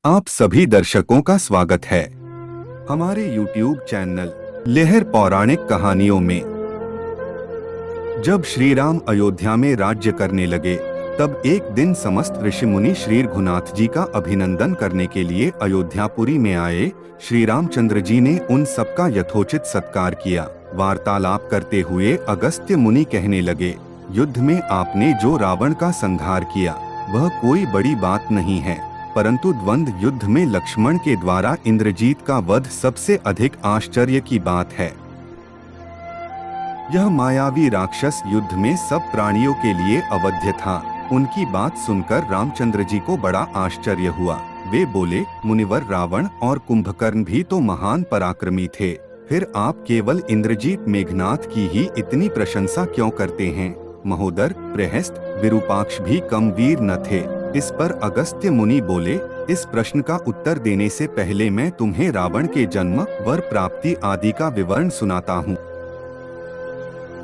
आप सभी दर्शकों का स्वागत है हमारे YouTube चैनल लेहर पौराणिक कहानियों में। जब श्री राम अयोध्या में राज्य करने लगे, तब एक दिन समस्त ऋषि मुनि श्री रघुनाथ जी का अभिनंदन करने के लिए अयोध्यापुरी में आए। श्री रामचंद्र जी ने उन सबका यथोचित सत्कार किया। वार्तालाप करते हुए अगस्त्य मुनि कहने लगे, युद्ध में आपने जो रावण का संहार किया वह कोई बड़ी बात नहीं है, परंतु द्वंद्व युद्ध में लक्ष्मण के द्वारा इंद्रजीत का वध सबसे अधिक आश्चर्य की बात है। यह मायावी राक्षस युद्ध में सब प्राणियों के लिए अवध्य था। उनकी बात सुनकर रामचंद्र जी को बड़ा आश्चर्य हुआ। वे बोले, मुनिवर, रावण और कुंभकर्ण भी तो महान पराक्रमी थे, फिर आप केवल इंद्रजीत मेघनाथ की ही इतनी प्रशंसा क्यों करते हैं? महोदर, प्रहस्त, विरूपाक्ष भी कम वीर न थे। इस पर अगस्त्य मुनि बोले, इस प्रश्न का उत्तर देने से पहले मैं तुम्हें रावण के जन्म, वर प्राप्ति आदि का विवरण सुनाता हूँ।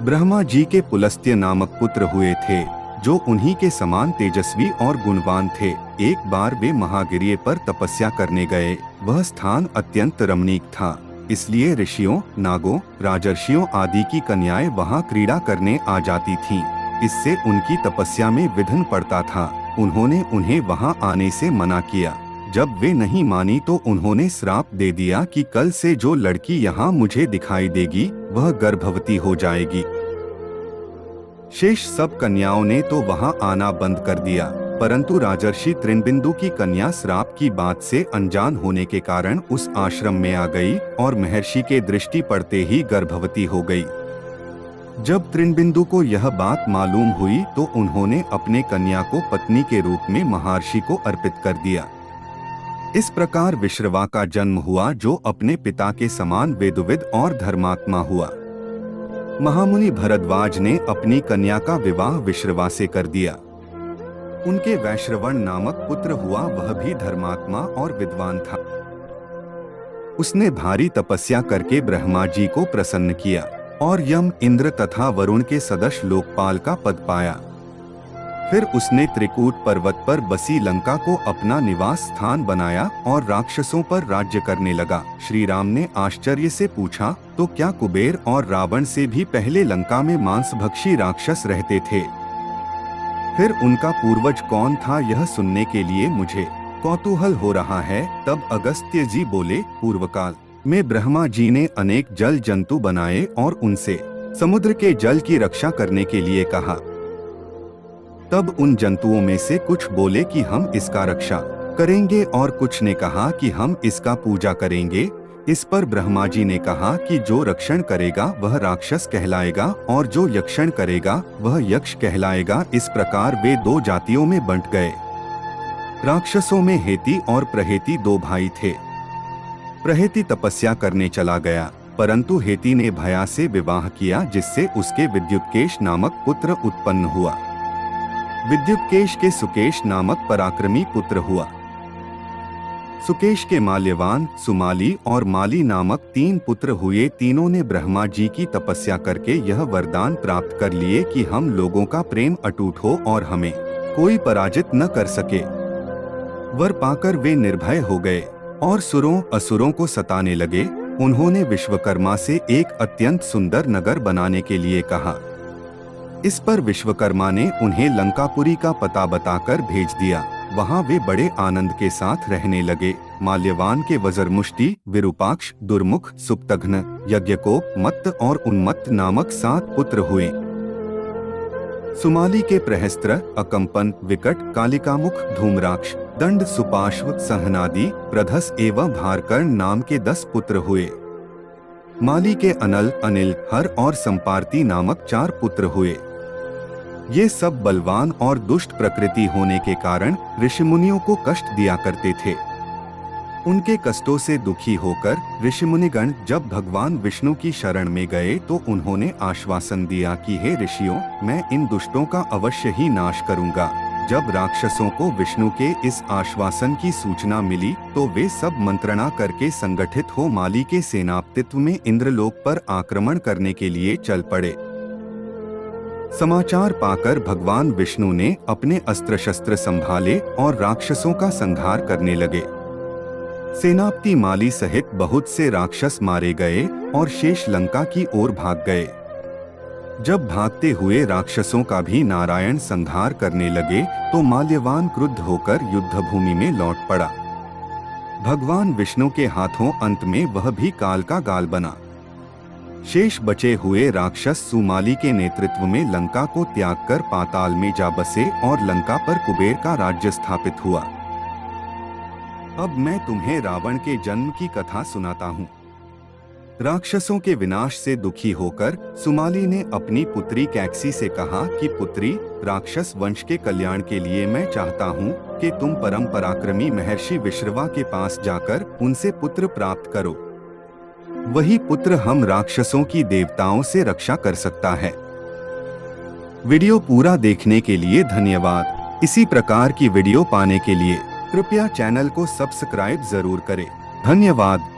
ब्रह्मा जी के पुलस्त्य नामक पुत्र हुए थे, जो उन्हीं के समान तेजस्वी और गुणवान थे। एक बार वे महागिरी पर तपस्या करने गए। वह स्थान अत्यंत रमणीक था, इसलिए ऋषियों, नागों, राजर्षियों आदि की कन्याएं वहां क्रीड़ा करने आ जाती थीं। इससे उनकी तपस्या में विघ्न पड़ता था। उन्होंने उन्हें वहां आने से मना किया। जब वे नहीं मानी तो उन्होंने श्राप दे दिया कि कल से जो लड़की यहाँ मुझे दिखाई देगी वह गर्भवती हो जाएगी। शेष सब कन्याओं ने तो वहां आना बंद कर दिया, परंतु राजर्षि तृणबिंदु की कन्या श्राप की बात से अनजान होने के कारण उस आश्रम में आ गई और महर्षि के दृष्टि पड़ते ही गर्भवती हो गई। जब तृणबिंदु को यह बात मालूम हुई तो उन्होंने अपने कन्या को पत्नी के रूप में महर्षि को अर्पित कर दिया। इस प्रकार विश्रवा का जन्म हुआ, जो अपने पिता के समान वेदविद और धर्मात्मा हुआ। महामुनि भरद्वाज ने अपनी कन्या का विवाह विश्रवा से कर दिया। उनके वैश्रवण नामक पुत्र हुआ, वह भी धर्मात्मा और विद्वान था। उसने भारी तपस्या करके ब्रह्मा जी को प्रसन्न किया और यम, इंद्र तथा वरुण के सदस्य लोकपाल का पद पाया। फिर उसने त्रिकूट पर्वत पर बसी लंका को अपना निवास स्थान बनाया और राक्षसों पर राज्य करने लगा। श्री राम ने आश्चर्य से पूछा, तो क्या कुबेर और रावण से भी पहले लंका में मांसभक्षी राक्षस रहते थे? फिर उनका पूर्वज कौन था, यह सुनने के लिए मुझे कौतूहल हो रहा है। तब अगस्त्य जी बोले, पूर्वकाल में ब्रह्मा जी ने अनेक जल जंतु बनाए और उनसे समुद्र के जल की रक्षा करने के लिए कहा। तब उन जंतुओं में से कुछ बोले कि हम इसका रक्षा करेंगे और कुछ ने कहा कि हम इसका पूजा करेंगे। इस पर ब्रह्मा जी ने कहा कि जो रक्षण करेगा वह राक्षस कहलाएगा और जो यक्षण करेगा वह यक्ष कहलाएगा। इस प्रकार वे दो जातियों में बंट गए। राक्षसों में हेति और प्रहेति दो भाई थे। प्रहेति तपस्या करने चला गया, परंतु हेति ने भया से विवाह किया, जिससे उसके विद्युत्केश नामक पुत्र उत्पन्न हुआ। विद्युत्केश के सुकेश नामक पराक्रमी पुत्र हुआ। सुकेश के माल्यवान, सुमाली और माली नामक तीन पुत्र हुए। तीनों ने ब्रह्मा जी की तपस्या करके यह वरदान प्राप्त कर लिए कि हम लोगों का प्रेम अटूट हो और हमें कोई पराजित न कर सके। वर पाकर वे निर्भय हो गए और सुरों असुरों को सताने लगे। उन्होंने विश्वकर्मा से एक अत्यंत सुंदर नगर बनाने के लिए कहा। इस पर विश्वकर्मा ने उन्हें लंकापुरी का पता बताकर भेज दिया। वहां वे बड़े आनंद के साथ रहने लगे। माल्यवान के वज्रमुष्टि, विरूपाक्ष, दुर्मुख, सुप्तघ्न, यज्ञकोप, मत्त और उन्मत्त नामक 7 पुत्र हुए। सुमाली के प्रहस्त्र, अकंपन, विकट, कालिकामुख, धूम्राक्ष, दंड, सुपार्श्व, सहनादि, प्रधस एवं भारकर्ण नाम के 10 पुत्र हुए। माली के अनल, अनिल, हर और संपार्ति नामक 4 पुत्र हुए। ये सब बलवान और दुष्ट प्रकृति होने के कारण ऋषिमुनियों को कष्ट दिया करते थे। उनके कष्टों से दुखी होकर ऋषिमुनिगण जब भगवान विष्णु की शरण में गए तो उन्होंने आश्वासन दिया कि हे ऋषियों, मैं इन दुष्टों का अवश्य ही नाश करूंगा। जब राक्षसों को विष्णु के इस आश्वासन की सूचना मिली तो वे सब मंत्रणा करके संगठित हो माली के सेनापतित्व में इंद्रलोक पर आक्रमण करने के लिए चल पड़े। समाचार पाकर भगवान विष्णु ने अपने अस्त्र शस्त्र संभाले और राक्षसों का संहार करने लगे। सेनापति माली सहित बहुत से राक्षस मारे गए और शेष लंका की ओर भाग गए। जब भागते हुए राक्षसों का भी नारायण संहार करने लगे तो माल्यवान क्रुद्ध होकर युद्धभूमि में लौट पड़ा। भगवान विष्णु के हाथों अंत में वह भी काल का गाल बना। शेष बचे हुए राक्षस सुमाली के नेतृत्व में लंका को त्याग कर पाताल में जा बसे और लंका पर कुबेर का राज्य स्थापित हुआ। अब मैं तुम्हें रावण के जन्म की कथा सुनाता हूँ। राक्षसों के विनाश से दुखी होकर सुमाली ने अपनी पुत्री कैकसी से कहा कि पुत्री, राक्षस वंश के कल्याण के लिए मैं चाहता हूँ कि तुम परम पराक्रमी महर्षि विश्रवा के पास जाकर उनसे पुत्र प्राप्त करो। वही पुत्र हम राक्षसों की देवताओं से रक्षा कर सकता है। वीडियो पूरा देखने के लिए धन्यवाद। इसी प्रकार की वीडियो पाने के लिए कृपया चैनल को सब्सक्राइब जरूर करें। धन्यवाद।